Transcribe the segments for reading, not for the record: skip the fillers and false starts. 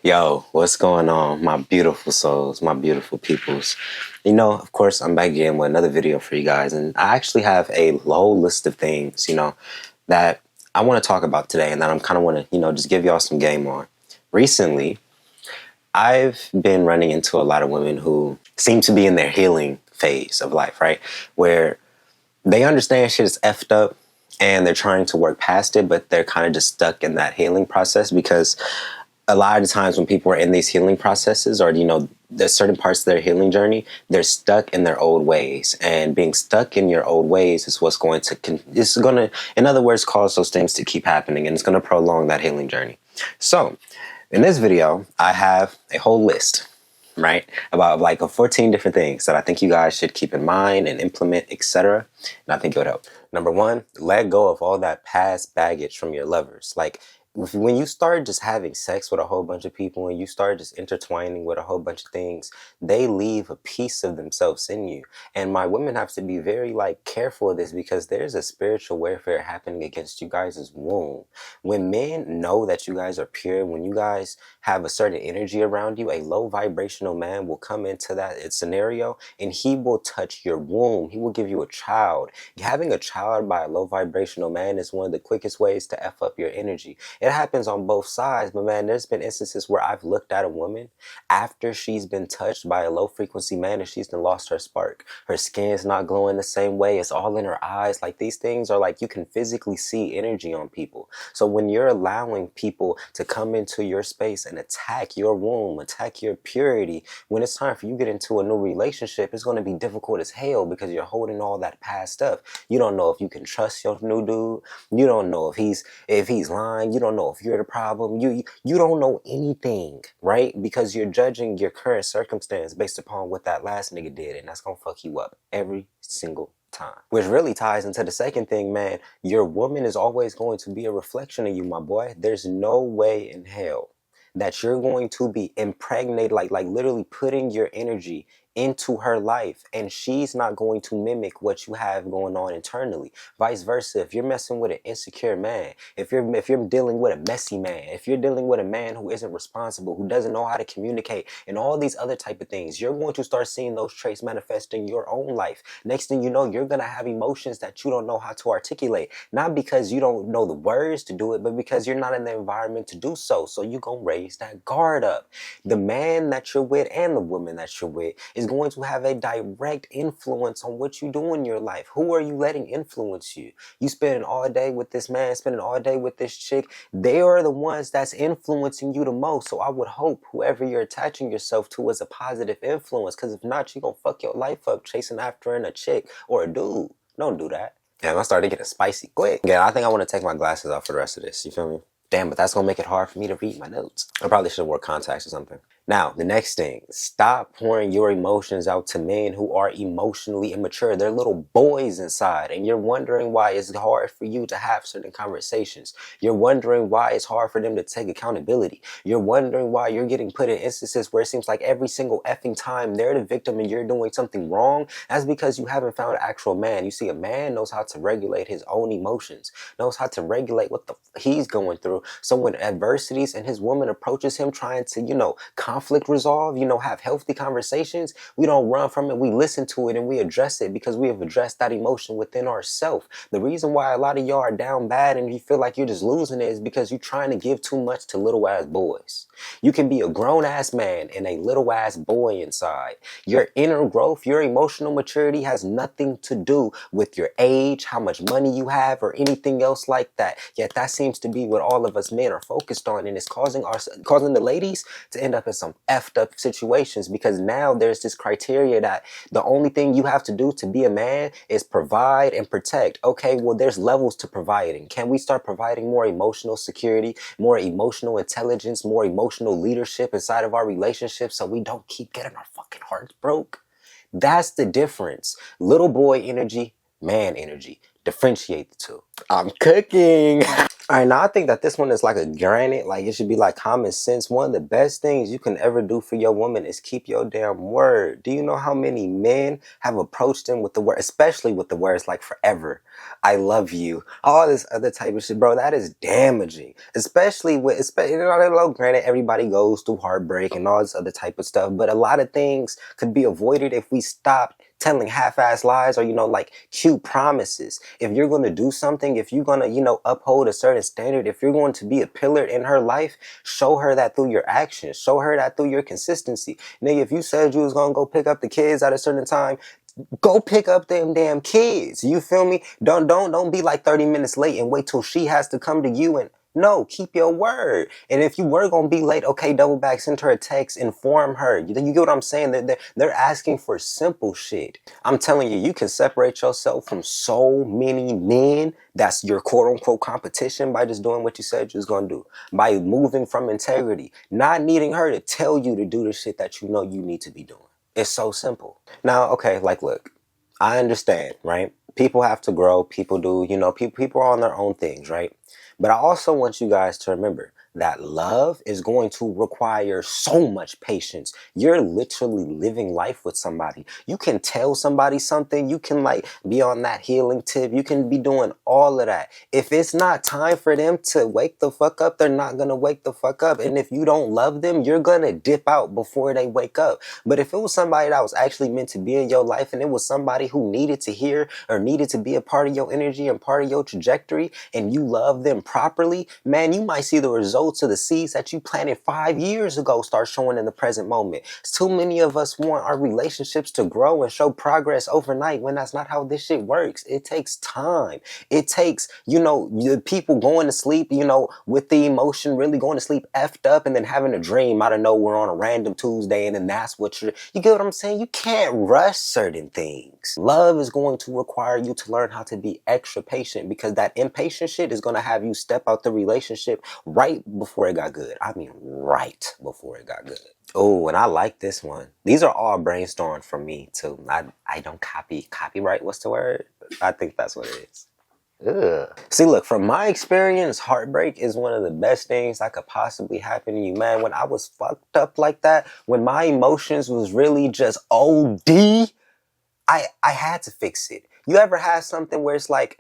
Yo, what's going on, my beautiful souls, my beautiful peoples? Of course, I'm back again with another video for you guys, and I actually have a whole list of things, that I want to talk about today, and that I'm kind of want to, just give y'all some game on. Recently, I've been running into a lot of women who seem to be in their healing phase of life, right? Where they understand shit is effed up, and they're trying to work past it, but they're kind of just stuck in that healing process because a lot of times when people are in these healing processes or, there's certain parts of their healing journey, they're stuck in their old ways. And being stuck in your old ways is what's going to, in other words, cause those things to keep happening. And it's going to prolong that healing journey. So in this video, I have a whole list, right, about like 14 different things that I think you guys should keep in mind and implement, etc. And I think it would help. Number one, let go of all that past baggage from your lovers. Like, when you start just having sex with a whole bunch of people and you start just intertwining with a whole bunch of things, they leave a piece of themselves in you. And my women have to be very careful of this because there's a spiritual warfare happening against you guys' womb. When men know that you guys are pure, when you guys have a certain energy around you, a low vibrational man will come into that scenario and he will touch your womb. He will give you a child. Having a child by a low vibrational man is one of the quickest ways to F up your energy. It happens on both sides, but man, there's been instances where I've looked at a woman after she's been touched by a low frequency man and she's then lost her spark. Her skin's not glowing the same way. It's all in her eyes. Like, these things are you can physically see energy on people. So when you're allowing people to come into your space and attack your womb, attack your purity, when it's time for you to get into a new relationship, it's going to be difficult as hell because you're holding all that past stuff. You don't know if you can trust your new dude. You don't know if he's lying. You don't know if you're the problem. You don't know anything, right? Because you're judging your current circumstance based upon what that last nigga did, and that's gonna fuck you up every single time. Which really ties into the second thing, man. Your woman is always going to be a reflection of you, my boy. There's no way in hell that you're going to be impregnated, like literally putting your energy into her life, and she's not going to mimic what you have going on internally. Vice versa, if you're messing with an insecure man, if you're dealing with a messy man, if you're dealing with a man who isn't responsible, who doesn't know how to communicate, and all these other type of things, you're going to start seeing those traits manifest in your own life. Next thing you know, you're gonna have emotions that you don't know how to articulate, not because you don't know the words to do it, but because you're not in the environment to do so. So you gonna raise that guard up. The man that you're with and the woman that you're with is going to have a direct influence on what you do in your life. Who are you letting influence you? You spending all day with this man, spending all day with this chick. They are the ones that's influencing you the most. So I would hope whoever you're attaching yourself to is a positive influence, because if not, you're gonna fuck your life up chasing after a chick or a dude. Don't do that. Damn, I started getting spicy quick. Yeah, I think I want to take my glasses off for the rest of this. You feel me? Damn, but that's gonna make it hard for me to read my notes. I probably should have wore contacts or something. Now, the next thing, stop pouring your emotions out to men who are emotionally immature. They're little boys inside, and you're wondering why it's hard for you to have certain conversations. You're wondering why it's hard for them to take accountability. You're wondering why you're getting put in instances where it seems like every single effing time they're the victim and you're doing something wrong. That's because you haven't found an actual man. You see, a man knows how to regulate his own emotions, knows how to regulate what he's going through. So when adversities and his woman approaches him trying to, conflict resolve, have healthy conversations, we don't run from it. We listen to it and we address it because we have addressed that emotion within ourselves. The reason why a lot of y'all are down bad and you feel like you're just losing it is because you're trying to give too much to little ass boys. You can be a grown ass man and a little ass boy inside. Your inner growth, your emotional maturity has nothing to do with your age, how much money you have, or anything else like that. Yet that seems to be what all of us men are focused on, and it's causing the ladies to end up in some effed up situations, because now there's this criteria that the only thing you have to do to be a man is provide and protect. Okay, well, there's levels to providing. Can we start providing more emotional security, more emotional intelligence, more emotional leadership inside of our relationships so we don't keep getting our fucking hearts broke? That's the difference. Little boy energy, man energy. Differentiate the two. I'm cooking. All right, now I think that this one is like a granite. Like it should be like common sense. One of the best things you can ever do for your woman is keep your damn word. Do you know how many men have approached them with the word, especially with the words like forever, I love you, all this other type of shit, bro? That is damaging. Especially with, granted, everybody goes through heartbreak and all this other type of stuff, but a lot of things could be avoided if we stopped telling half-ass lies or, like cute promises. If you're going to do something, if you're going to, uphold a certain standard, if you're going to be a pillar in her life, show her that through your actions, show her that through your consistency. Nigga, if you said you was going to go pick up the kids at a certain time, go pick up them damn kids. You feel me? Don't be like 30 minutes late and wait till she has to come to you. And no, keep your word. And if you were gonna be late, okay, double back, send her a text, inform her. You get what I'm saying? They're asking for simple shit. I'm telling you, you can separate yourself from so many men that's your quote unquote competition by just doing what you said you was gonna do. By moving from integrity, not needing her to tell you to do the shit that you know you need to be doing. It's so simple. Now, okay, like, look, I understand, right? People have to grow. People do, people are on their own things, right? But I also want you guys to remember that love is going to require so much patience. You're literally living life with somebody. You can tell somebody something. You can like be on that healing tip. You can be doing all of that. If it's not time for them to wake the fuck up, they're not going to wake the fuck up. And if you don't love them, you're going to dip out before they wake up. But if it was somebody that was actually meant to be in your life and it was somebody who needed to hear or needed to be a part of your energy and part of your trajectory and you love them properly, man, you might see the results of the seeds that you planted 5 years ago start showing in the present moment. Too many of us want our relationships to grow and show progress overnight when that's not how this shit works. It takes time. It takes, the people going to sleep, with the emotion really going to sleep effed up and then having a dream out of nowhere on a random Tuesday, and then that's what you get what I'm saying? You can't rush certain things. Love is going to require you to learn how to be extra patient, because that impatient shit is going to have you step out the relationship right before it got good. I mean, right before it got good. Oh, and I like this one. These are all brainstormed from me too. I don't copyright. What's the word? I think that's what it is. Ugh. See, look, from my experience, heartbreak is one of the best things that could possibly happen to you, man. When I was fucked up like that, when my emotions was really just OD, I had to fix it. You ever had something where it's like,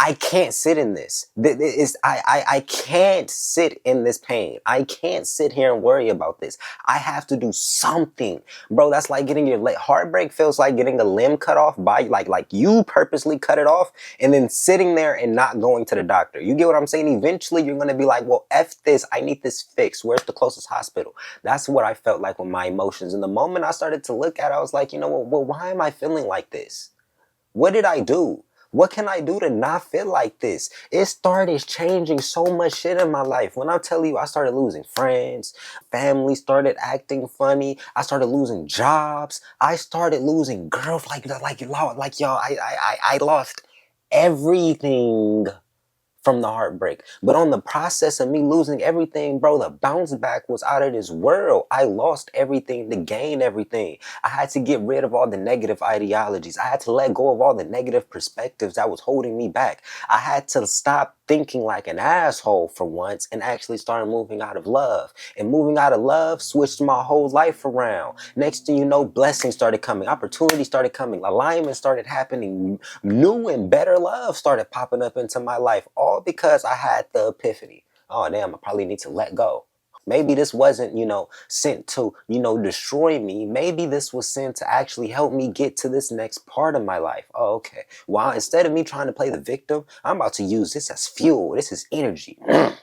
I can't sit in this. I can't sit in this pain. I can't sit here and worry about this. I have to do something. Bro, that's like getting your leg. Heartbreak feels like getting a limb cut off by like you purposely cut it off and then sitting there and not going to the doctor. You get what I'm saying? Eventually you're going to be like, well, F this. I need this fixed. Where's the closest hospital? That's what I felt like with my emotions. And the moment I started to look at it, I was like, well, why am I feeling like this? What did I do? What can I do to not feel like this? It started changing so much shit in my life. When I tell you, I started losing friends, family started acting funny. I started losing jobs. I started losing girls. Like y'all, I lost everything from the heartbreak. But on the process of me losing everything, bro, the bounce back was out of this world. I lost everything to gain everything. I had to get rid of all the negative ideologies. I had to let go of all the negative perspectives that was holding me back. I had to stop thinking like an asshole for once and actually start moving out of love. And moving out of love switched my whole life around. Next thing you know, blessings started coming, opportunities started coming, alignment started happening, new and better love started popping up into my life, all because I had the epiphany. Oh damn, I probably need to let go. Maybe this wasn't, sent to, destroy me. Maybe this was sent to actually help me get to this next part of my life. Oh, okay. Well, instead of me trying to play the victim, I'm about to use this as fuel. This is energy. And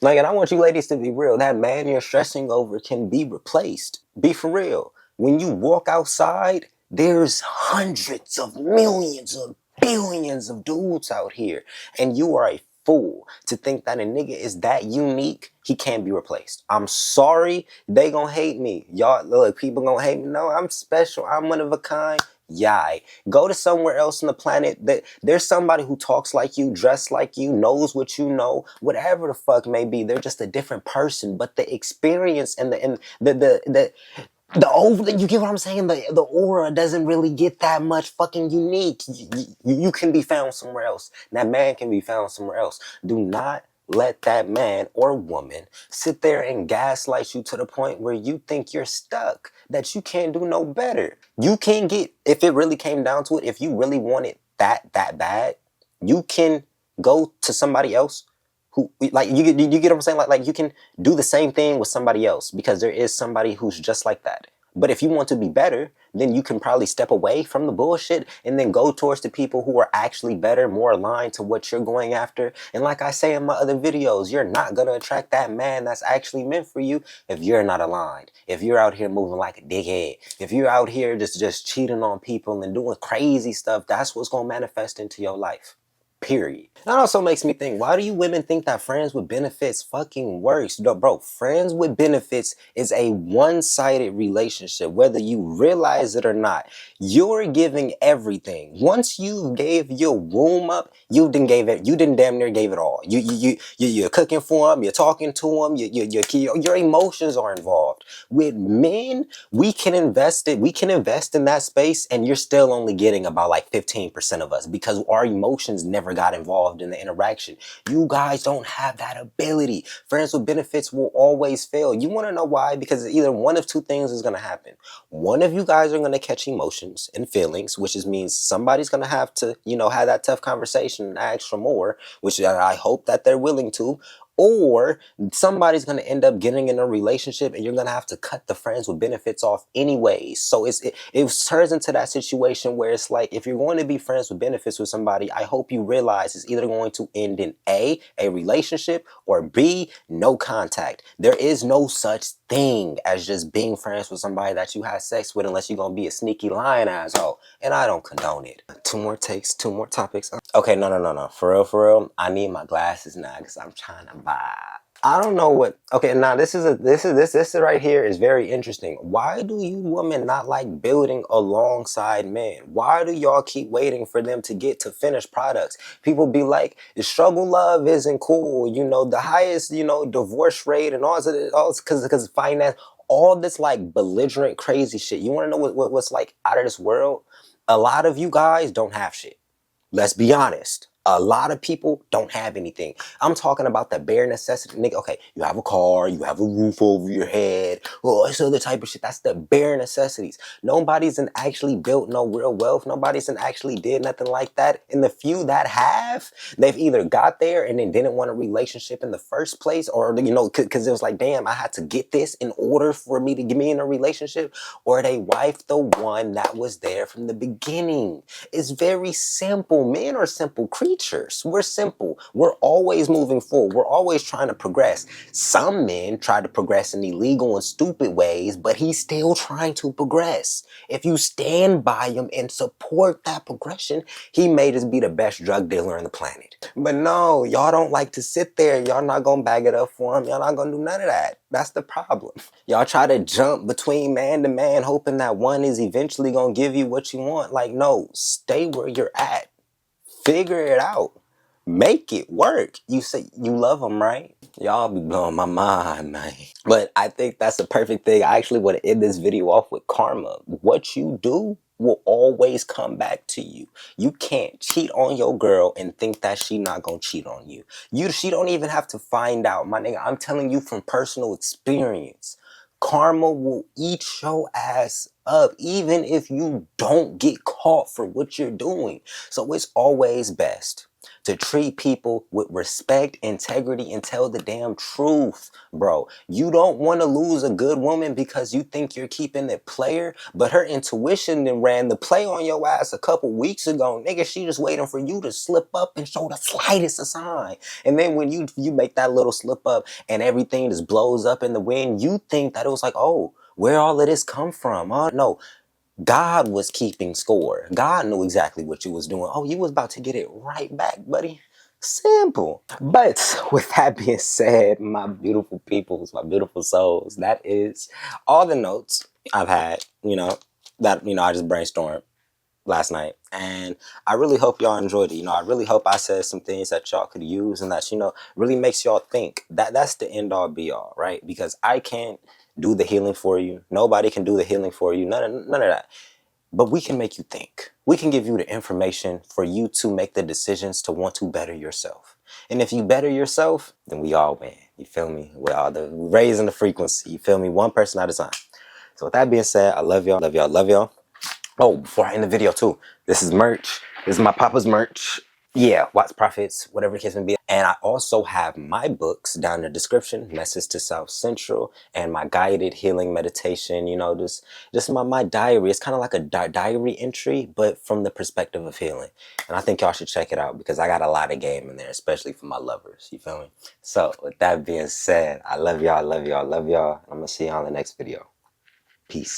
I want you ladies to be real. That man you're stressing over can be replaced. Be for real. When you walk outside, there's hundreds of millions of billions of dudes out here. And you are a fool to think that a nigga is that unique. He can't be replaced. I'm sorry. They gonna hate me. Y'all, look, people gonna hate me. No, I'm special. I'm one of a kind. Yai. Go to somewhere else on the planet. There's somebody who talks like you, dressed like you, knows what you know, whatever the fuck may be. They're just a different person. But the experience and the The over, you get what I'm saying? The aura doesn't really get that much fucking unique. You can be found somewhere else. That man can be found somewhere else. Do not let that man or woman sit there and gaslight you to the point where you think you're stuck, that you can't do no better. You can get, if it really came down to it, if you really want it that bad, you can go to somebody else who, like, you get what I'm saying? Like you can do the same thing with somebody else, because there is somebody who's just like that. But if you want to be better, then you can probably step away from the bullshit and then go towards the people who are actually better, more aligned to what you're going after. And like I say in my other videos, you're not going to attract that man that's actually meant for you if you're not aligned. If you're out here moving like a dickhead, if you're out here just cheating on people and doing crazy stuff, that's what's going to manifest into your life. Period. That also makes me think, why do you women think that friends with benefits fucking works? No, bro, friends with benefits is a one-sided relationship, whether you realize it or not. You're giving everything. Once you gave your room up, you didn't damn near gave it all. You're cooking for them, you're talking to them, your emotions are involved. With men, we can invest in that space, and you're still only getting about like 15% of us, because our emotions never got involved in the interaction. You guys don't have that ability. Friends with benefits will always fail. You want to know why? Because either one of two things is going to happen. One of you guys are going to catch emotions and feelings, which means somebody's going to have to, have that tough conversation and ask for more, which I hope that they're willing to. Or somebody's going to end up getting in a relationship and you're going to have to cut the friends with benefits off anyways. So it turns into that situation where it's like, if you're going to be friends with benefits with somebody, I hope you realize it's either going to end in A, a relationship, or B, no contact. There is no such thing as just being friends with somebody that you have sex with, unless you're going to be a sneaky lying asshole. And I don't condone it. 2 more takes, 2 more topics. Okay, no. For real. I need my glasses now because I'm trying to buy. I don't know what. Okay, now this right here is very interesting. Why do you women not like building alongside men? Why do y'all keep waiting for them to get to finished products? People be like, the struggle love isn't cool. The highest, divorce rate and all because finance, all this like belligerent crazy shit. You want to know what's like out of this world? A lot of you guys don't have shit. Let's be honest. A lot of people don't have anything. I'm talking about the bare necessity. Nigga, okay, you have a car, you have a roof over your head, it's other type of shit. That's the bare necessities. Nobody's actually built no real wealth. Nobody's actually did nothing like that. And the few that have, they've either got there and then didn't want a relationship in the first place, or, because it was like, damn, I had to get this in order for me to get me in a relationship, or they wife the one that was there from the beginning. It's very simple. Men are simple creatures. We're simple. We're always moving forward. We're always trying to progress. Some men try to progress in illegal and stupid ways, but he's still trying to progress. If you stand by him and support that progression, he may just be the best drug dealer on the planet. But no, y'all don't like to sit there. Y'all not gonna bag it up for him. Y'all not gonna do none of that. That's the problem. Y'all try to jump between man to man, hoping that one is eventually gonna give you what you want. Like, no, stay where you're at. Figure it out. Make it work. You say you love them, right? Y'all be blowing my mind, man. But I think that's the perfect thing. I actually want to end this video off with karma. What you do will always come back to you. You can't cheat on your girl and think that she not gonna cheat on you. She don't even have to find out, my nigga. I'm telling you from personal experience. Karma will eat your ass up, even if you don't get caught for what you're doing. So it's always best to treat people with respect, integrity, and tell the damn truth, bro. You don't want to lose a good woman because you think you're keeping it player, but her intuition then ran the play on your ass a couple weeks ago. Nigga, she just waiting for you to slip up and show the slightest of sign. And then when you make that little slip up and everything just blows up in the wind, you think that it was like, oh, where all of this come from? No. God was keeping score. God knew exactly what you was doing. Oh, you was about to get it right back, buddy. Simple. But with that being said, my beautiful peoples, my beautiful souls, that is all the notes I've had, I just brainstormed last night. And I really hope y'all enjoyed it. I really hope I said some things that y'all could use and that, really makes y'all think. That's the end all be all, right? Because I can't do the healing for you. Nobody can do the healing for you. None of that. But we can make you think. We can give you the information for you to make the decisions to want to better yourself. And if you better yourself, then we all win. You feel me? We're all raising the frequency. You feel me? One person at a time. So with that being said, I love y'all, love y'all, love y'all. Oh, before I end the video too, this is merch. This is my papa's merch. Yeah, Watts Profits, whatever the case may be. And I also have my books down in the description, Message to South Central, and my guided healing meditation, you know, just my diary. It's kind of like a diary entry, but from the perspective of healing. And I think y'all should check it out because I got a lot of game in there, especially for my lovers, you feel me? So with that being said, I love y'all, love y'all, love y'all. I'm gonna see y'all in the next video. Peace.